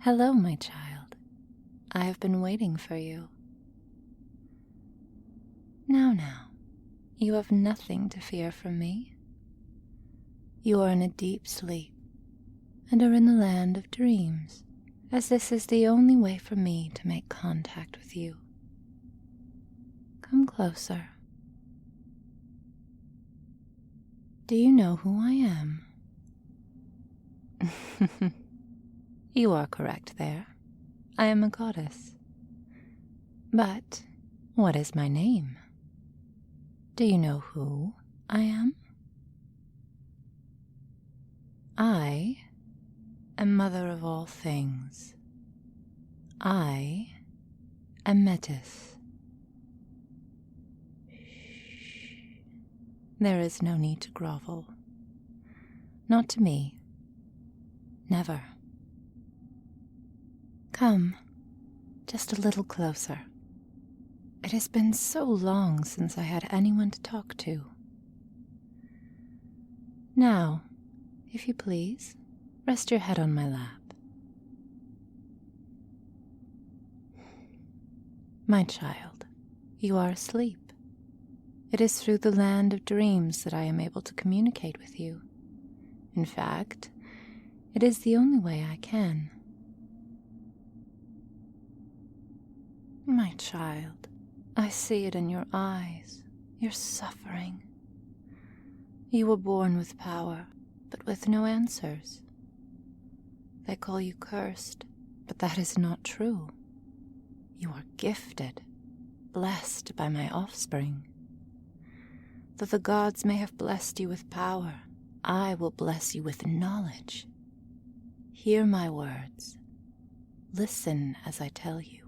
Hello, my child. I have been waiting for you. Now, you have nothing to fear from me. You are in a deep sleep and are in the land of dreams, as this is the only way for me to make contact with you. Come closer. Do you know who I am? You are correct there. I am a goddess. But what is my name? Do you know who I am? I am mother of all things. I am Metis. Shh. There is no need to grovel. Not to me. Never. Come, just a little closer. It has been so long since I had anyone to talk to. Now, if you please, rest your head on my lap. My child, you are asleep. It is through the land of dreams that I am able to communicate with you. In fact, it is the only way I can. My child, I see it in your eyes. You're suffering. You were born with power, but with no answers. They call you cursed, but that is not true. You are gifted, blessed by my offspring. Though the gods may have blessed you with power, I will bless you with knowledge. Hear my words. Listen as I tell you.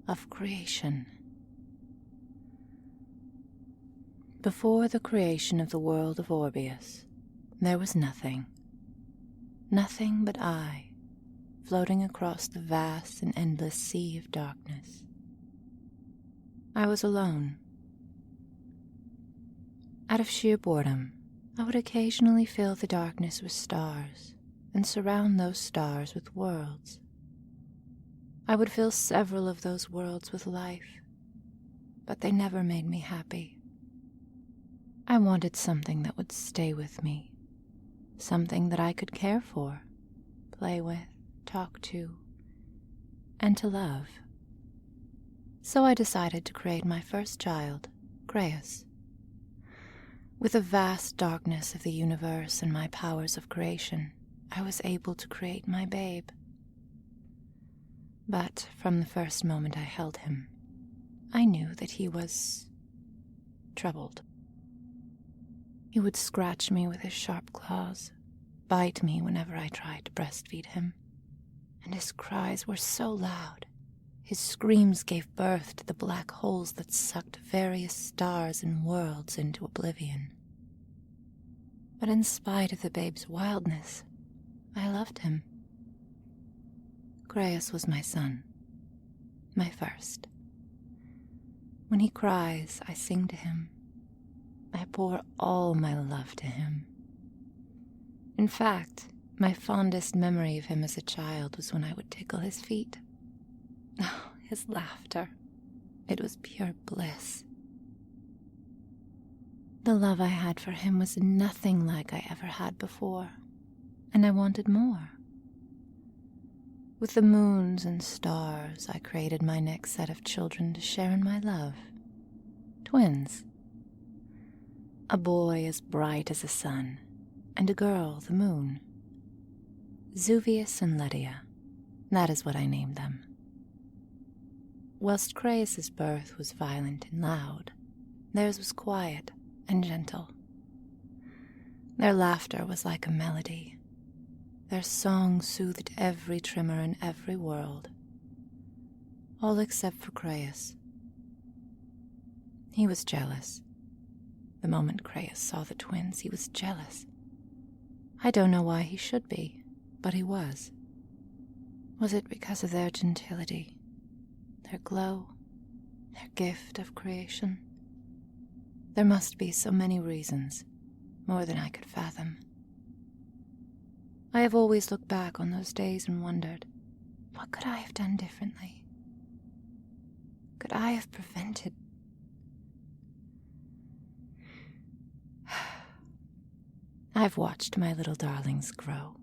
Of creation. Before the creation of the world of Orbias, there was nothing. Nothing but I, floating across the vast and endless sea of darkness. I was alone. Out of sheer boredom, I would occasionally fill the darkness with stars and surround those stars with worlds. I would fill several of those worlds with life, but they never made me happy. I wanted something that would stay with me, something that I could care for, play with, talk to, and to love. So I decided to create my first child, Praeyus. With the vast darkness of the universe and my powers of creation, I was able to create my babe. But from the first moment I held him, I knew that he was troubled. He would scratch me with his sharp claws, bite me whenever I tried to breastfeed him, and his cries were so loud, his screams gave birth to the black holes that sucked various stars and worlds into oblivion. But in spite of the babe's wildness, I loved him. Praeyus was my son, my first. When he cries, I sing to him. I pour all my love to him. In fact, my fondest memory of him as a child was when I would tickle his feet. Oh, his laughter. It was pure bliss. The love I had for him was nothing like I ever had before, and I wanted more. With the moons and stars, I created my next set of children to share in my love. Twins. A boy as bright as the sun, and a girl, the moon. Zuvius and Lydia, that is what I named them. Whilst Praeyus's birth was violent and loud, theirs was quiet and gentle. Their laughter was like a melody. Their song soothed every tremor in every world, all except for Praeyus. He was jealous. The moment Praeyus saw the twins, he was jealous. I don't know why he should be, but he was. Was it because of their gentility, their glow, their gift of creation? There must be so many reasons, more than I could fathom. I have always looked back on those days and wondered, what could I have done differently? Could I have prevented? I've watched my little darlings grow,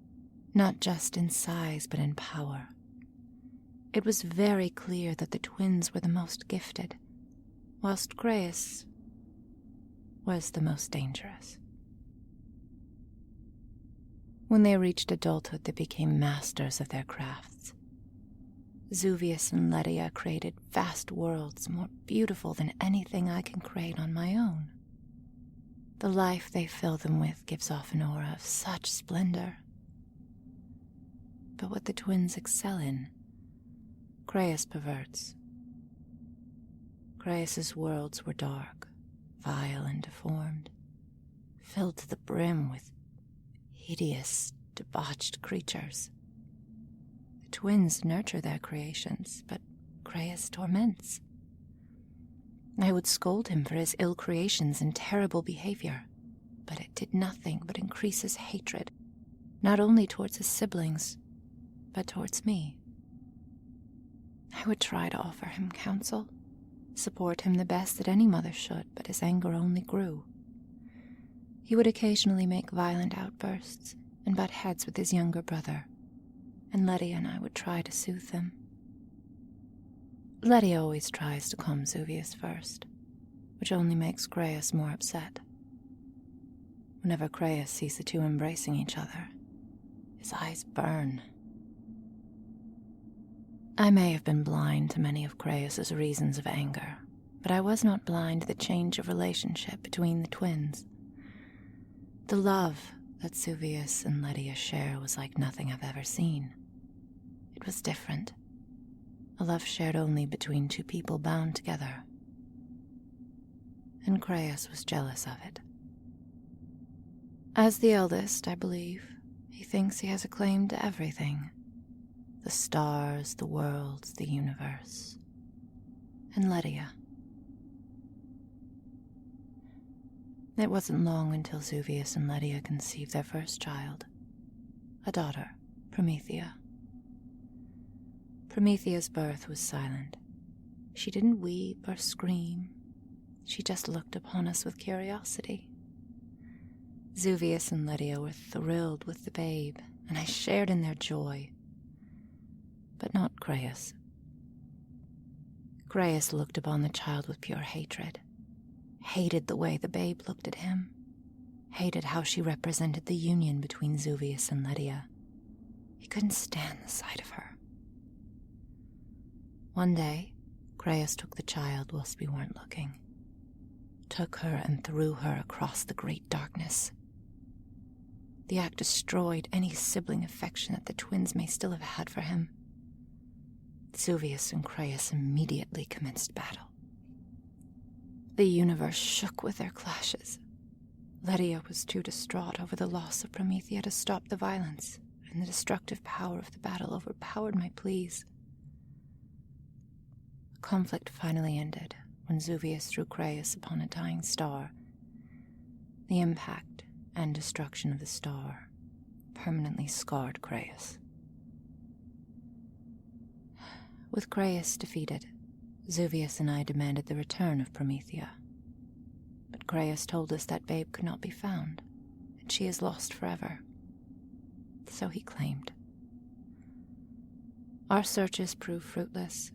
not just in size but in power. It was very clear that the twins were the most gifted, whilst Praeyus was the most dangerous. When they reached adulthood, they became masters of their crafts. Zuvius and Lydia created vast worlds more beautiful than anything I can create on my own. The life they fill them with gives off an aura of such splendor. But what the twins excel in, Praeyus perverts. Praeyus's worlds were dark, vile and deformed, filled to the brim with hideous, debauched creatures. The twins nurture their creations, but Praeyus torments. I would scold him for his ill creations and terrible behavior, but it did nothing but increase his hatred, not only towards his siblings, but towards me. I would try to offer him counsel, support him the best that any mother should, but his anger only grew. He would occasionally make violent outbursts and butt heads with his younger brother, and Lydia and I would try to soothe him. Lydia always tries to calm Zuvius first, which only makes Praeyus more upset. Whenever Praeyus sees the two embracing each other, his eyes burn. I may have been blind to many of Praeyus's reasons of anger, but I was not blind to the change of relationship between the twins. The love that Zuvius and Lydia share was like nothing I've ever seen. It was different. A love shared only between two people bound together. And Praeyus was jealous of it. As the eldest, I believe, he thinks he has a claim to everything. The stars, the worlds, the universe. And Lydia. It wasn't long until Zuvius and Lydia conceived their first child, a daughter, Promethea. Promethea's birth was silent. She didn't weep or scream. She just looked upon us with curiosity. Zuvius and Lydia were thrilled with the babe, and I shared in their joy. But not Praeyus. Praeyus looked upon the child with pure hatred. Hated the way the babe looked at him. Hated how she represented the union between Zuvius and Lydia. He couldn't stand the sight of her. One day, Praeyus took the child whilst we weren't looking. Took her and threw her across the great darkness. The act destroyed any sibling affection that the twins may still have had for him. Zuvius and Praeyus immediately commenced battle. The universe shook with their clashes. Lydia was too distraught over the loss of Promethea to stop the violence, and the destructive power of the battle overpowered my pleas. The conflict finally ended when Zuvius threw Praeyus upon a dying star. The impact and destruction of the star permanently scarred Praeyus. With Praeyus defeated, Zuvius and I demanded the return of Promethea. But Praeyus told us that babe could not be found, and she is lost forever. So he claimed. Our searches proved fruitless,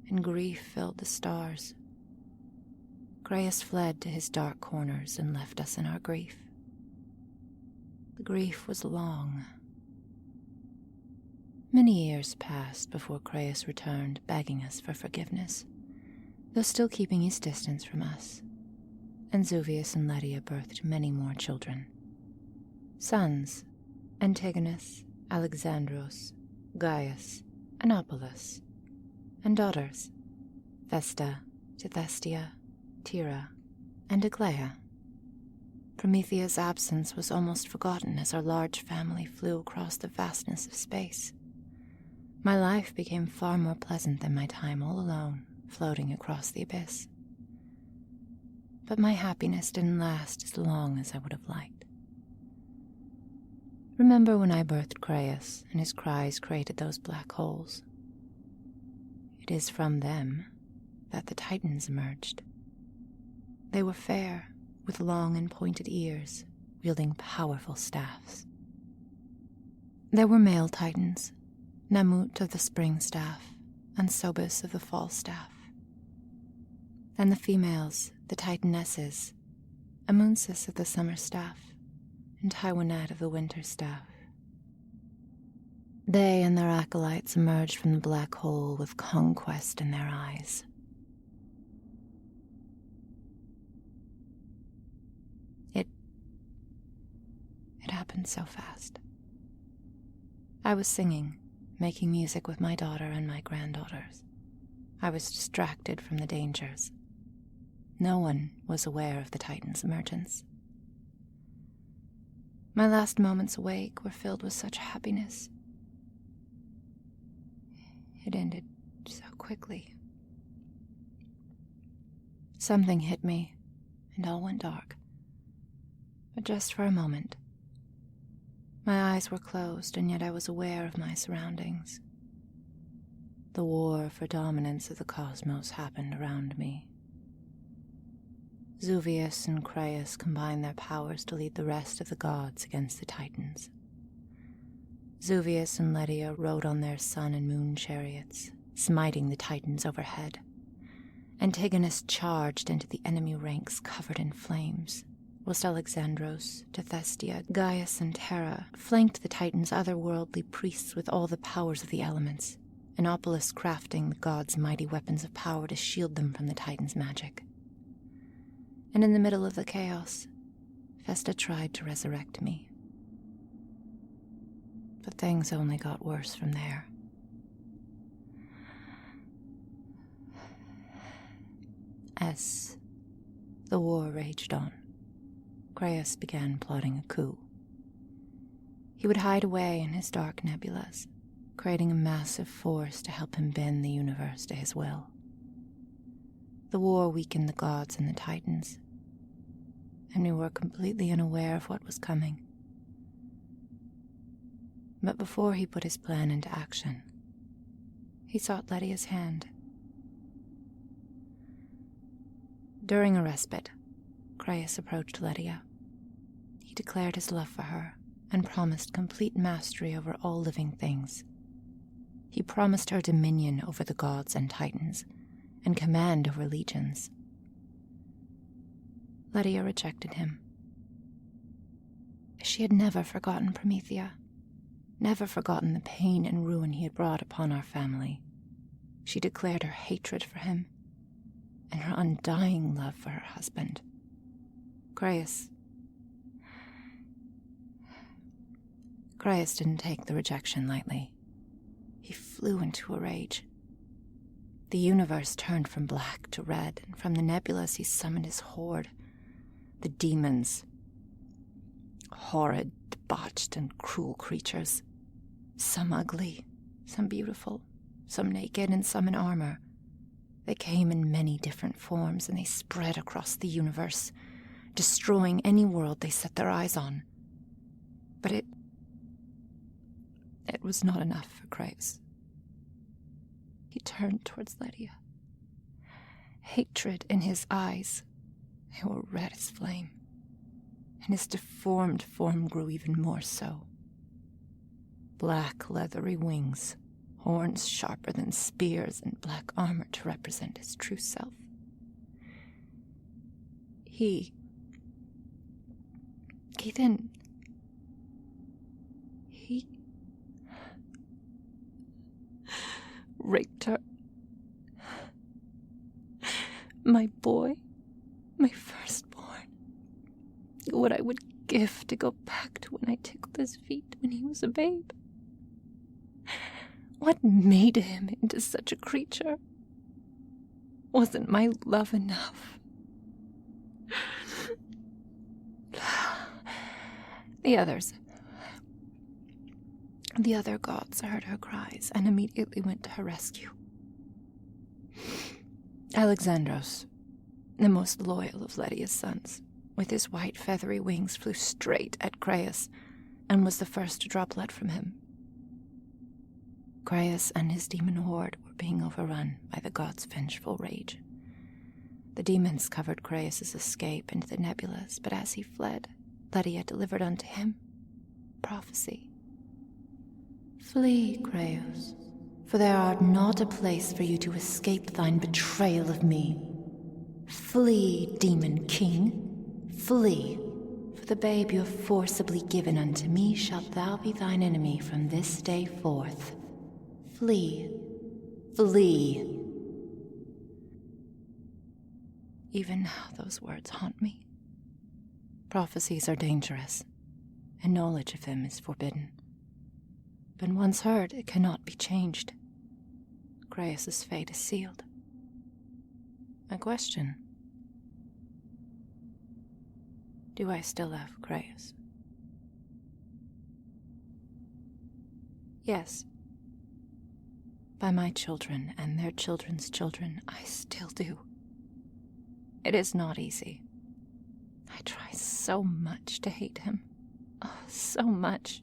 and grief filled the stars. Praeyus fled to his dark corners and left us in our grief. The grief was long. Many years passed before Praeyus returned, begging us for forgiveness, though still keeping his distance from us, and Zuvius and Lydia birthed many more children. Sons, Antigonus, Alexandros, Gaius, Annapolis, and daughters, Vesta, Tithestia, Tira, and Aglaia. Promethea's absence was almost forgotten as our large family flew across the vastness of space. My life became far more pleasant than my time all alone, floating across the abyss. But my happiness didn't last as long as I would have liked. Remember when I birthed Praeyus and his cries created those black holes? It is from them that the Titans emerged. They were fair, with long and pointed ears, wielding powerful staffs. There were male Titans, Namut of the spring staff, and Sobus of the fall staff. And the females, the Titanesses, Amunsis of the summer staff, and Taiwanat of the winter staff. They and their acolytes emerged from the black hole with conquest in their eyes. It happened so fast. I was singing, making music with my daughter and my granddaughters. I was distracted from the dangers. No one was aware of the Titan's emergence. My last moments awake were filled with such happiness. It ended so quickly. Something hit me, and all went dark. But just for a moment. My eyes were closed, and yet I was aware of my surroundings. The war for dominance of the cosmos happened around me. Zuvius and Praeyus combined their powers to lead the rest of the gods against the Titans. Zuvius and Lydia rode on their sun and moon chariots, smiting the Titans overhead. Antigonus charged into the enemy ranks covered in flames, whilst Alexandros, Tethestia, Gaius, and Terra flanked the Titans' otherworldly priests with all the powers of the elements, Inopolis crafting the gods' mighty weapons of power to shield them from the Titans' magic. And in the middle of the chaos, Vesta tried to resurrect me. But things only got worse from there. As the war raged on, Praeyus began plotting a coup. He would hide away in his dark nebulas, creating a massive force to help him bend the universe to his will. The war weakened the gods and the Titans, and we were completely unaware of what was coming. But before he put his plan into action, he sought Lydia's hand. During a respite, Praeyus approached Lydia. He declared his love for her and promised complete mastery over all living things. He promised her dominion over the gods and Titans, and command over legions. Lydia rejected him. She had never forgotten Promethea, never forgotten the pain and ruin he had brought upon our family. She declared her hatred for him, and her undying love for her husband. Praeyus didn't take the rejection lightly. He flew into a rage. The universe turned from black to red, and from the nebulas he summoned his horde. The demons. Horrid, debauched, and cruel creatures. Some ugly, some beautiful, some naked, and some in armor. They came in many different forms, and they spread across the universe, destroying any world they set their eyes on. But it was not enough for Praeyus. He turned towards Lydia. Hatred in his eyes. They were red as flame, and his deformed form grew even more so. Black leathery wings, horns sharper than spears, and black armor to represent his true self. He raped her. My boy, my firstborn, what I would give to go back to when I tickled his feet when he was a babe. What made him into such a creature? Wasn't my love enough? The other gods heard her cries and immediately went to her rescue. Alexandros, the most loyal of Lydia's sons, with his white feathery wings, flew straight at Praeyus, and was the first to draw blood from him. Praeyus and his demon horde were being overrun by the gods' vengeful rage. The demons covered Praeyus' escape into the nebulas, but as he fled, Lydia delivered unto him prophecy. Flee, Praeyus, for there art not a place for you to escape thine betrayal of me. Flee, demon king, flee, for the babe you have forcibly given unto me shalt thou be thine enemy from this day forth. Flee, flee. Even now those words haunt me. Prophecies are dangerous, and knowledge of them is forbidden. But once heard, it cannot be changed. Praeyus' fate is sealed. A question. Do I still love Praeyus? Yes. By my children and their children's children, I still do. It is not easy. I try so much to hate him. Oh, so much.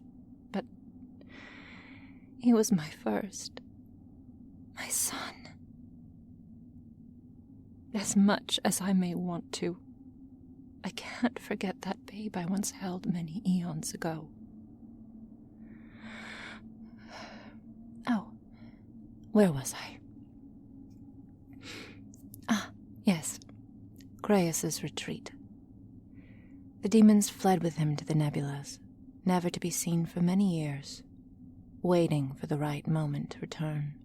But he was my first. My son. As much as I may want to, I can't forget that babe I once held many eons ago. Oh, where was I? Yes. Praeyus' retreat. The demons fled with him to the nebulas, never to be seen for many years, waiting for the right moment to return.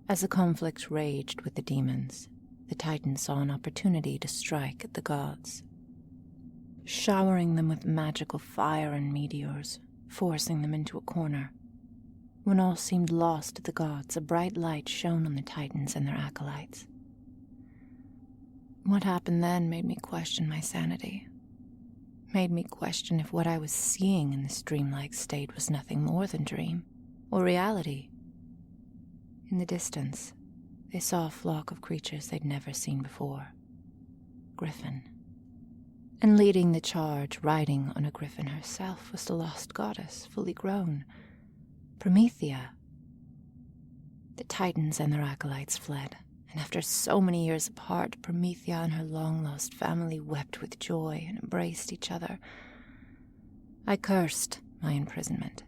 As the conflict raged with the demons, the Titans saw an opportunity to strike at the gods, showering them with magical fire and meteors, forcing them into a corner. When all seemed lost to the gods, a bright light shone on the Titans and their acolytes. What happened then made me question my sanity, made me question if what I was seeing in this dreamlike state was nothing more than dream, or reality. In the distance, they saw a flock of creatures they'd never seen before. Griffin. And leading the charge, riding on a griffin herself, was the lost goddess, fully grown, Promethea. The Titans and their acolytes fled, and after so many years apart, Promethea and her long-lost family wept with joy and embraced each other. I cursed my imprisonment.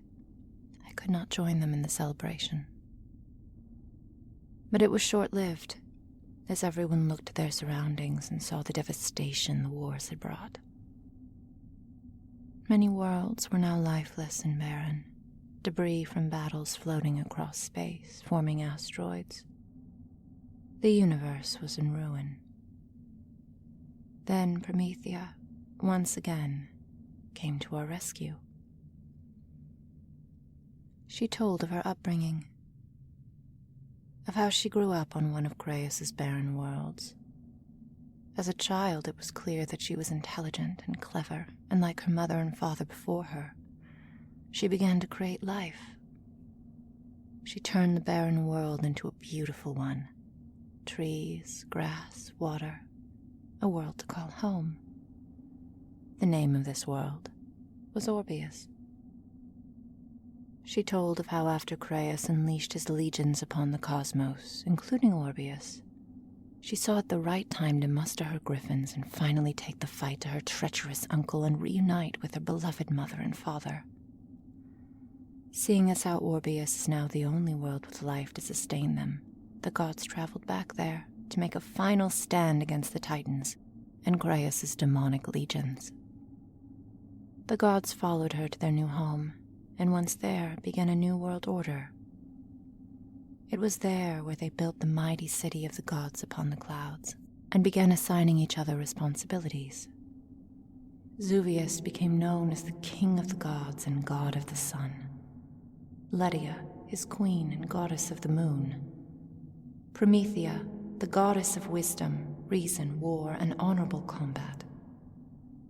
I could not join them in the celebration. But it was short-lived, as everyone looked at their surroundings and saw the devastation the wars had brought. Many worlds were now lifeless and barren, debris from battles floating across space, forming asteroids. The universe was in ruin. Then Promethea, once again, came to our rescue. She told of her upbringing, of how she grew up on one of Praeyus' barren worlds. As a child, it was clear that she was intelligent and clever, and like her mother and father before her, she began to create life. She turned the barren world into a beautiful one. Trees, grass, water, a world to call home. The name of this world was Orbias. She told of how after Praeyus unleashed his legions upon the cosmos, including Orbias, she saw it the right time to muster her griffins and finally take the fight to her treacherous uncle and reunite with her beloved mother and father. Seeing as how Orbias is now the only world with life to sustain them, the gods traveled back there to make a final stand against the Titans and Praeyus' demonic legions. The gods followed her to their new home, and once there began a new world order. It was there where they built the mighty city of the gods upon the clouds, and began assigning each other responsibilities. Zuvius became known as the king of the gods and god of the sun. Lydia, his queen and goddess of the moon. Promethea, the goddess of wisdom, reason, war, and honorable combat.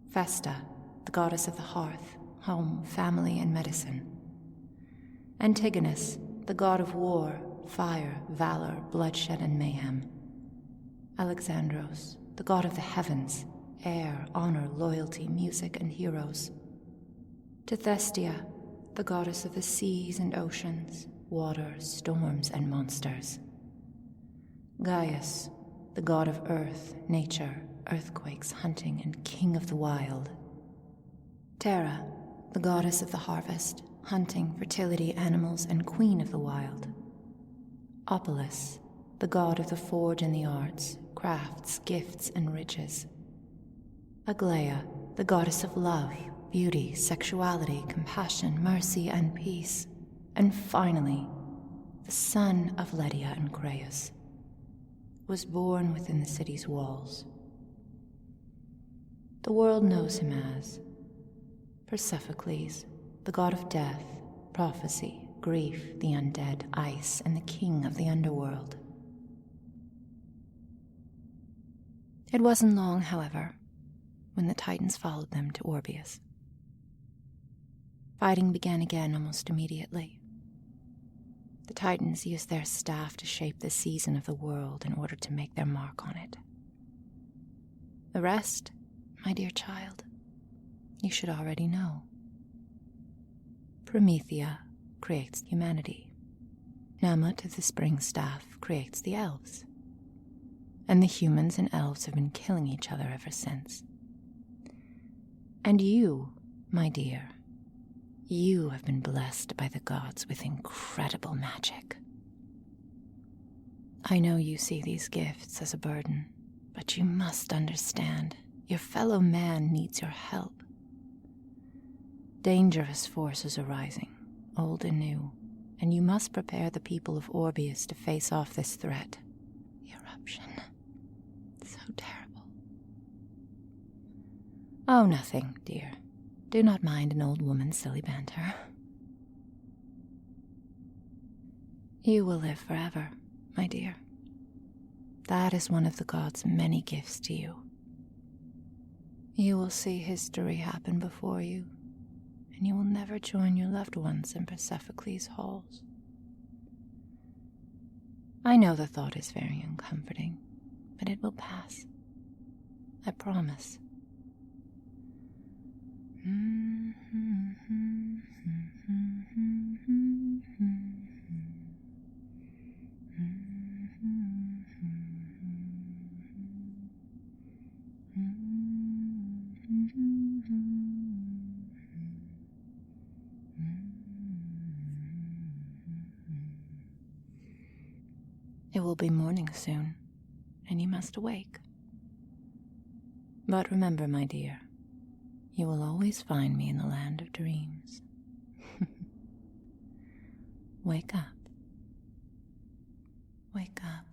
Vesta, the goddess of the hearth, home, family, and medicine. Antigonus, the god of war, fire, valor, bloodshed, and mayhem. Alexandros, the god of the heavens, air, honor, loyalty, music, and heroes. To Thestia, the goddess of the seas and oceans, water, storms, and monsters. Gaius, the god of earth, nature, earthquakes, hunting, and king of the wild. Terra, the goddess of the harvest, hunting, fertility, animals, and queen of the wild. Opolis, the god of the forge and the arts, crafts, gifts, and riches. Aglaia, the goddess of love, beauty, sexuality, compassion, mercy, and peace. And finally, the son of Lydia and Praeyus, was born within the city's walls. The world knows him as Persephocles, the god of death, prophecy, grief, the undead, ice, and the king of the underworld. It wasn't long, however, when the Titans followed them to Orbias. Fighting began again almost immediately. The Titans used their staff to shape the season of the world in order to make their mark on it. The rest, my dear child, you should already know. Promethea creates humanity. Namut, the spring staff, creates the elves. And the humans and elves have been killing each other ever since. And you, my dear, you have been blessed by the gods with incredible magic. I know you see these gifts as a burden, but you must understand, your fellow man needs your help. Dangerous forces are rising, old and new, and you must prepare the people of Orbias to face off this threat. The eruption. So terrible. Oh, nothing, dear. Do not mind an old woman's silly banter. You will live forever, my dear. That is one of the gods' many gifts to you. You will see history happen before you, and you will never join your loved ones in Persephocles' halls. I know the thought is very uncomforting, but it will pass. I promise. It will be morning soon, and you must awake. But remember, my dear, you will always find me in the land of dreams. Wake up. Wake up.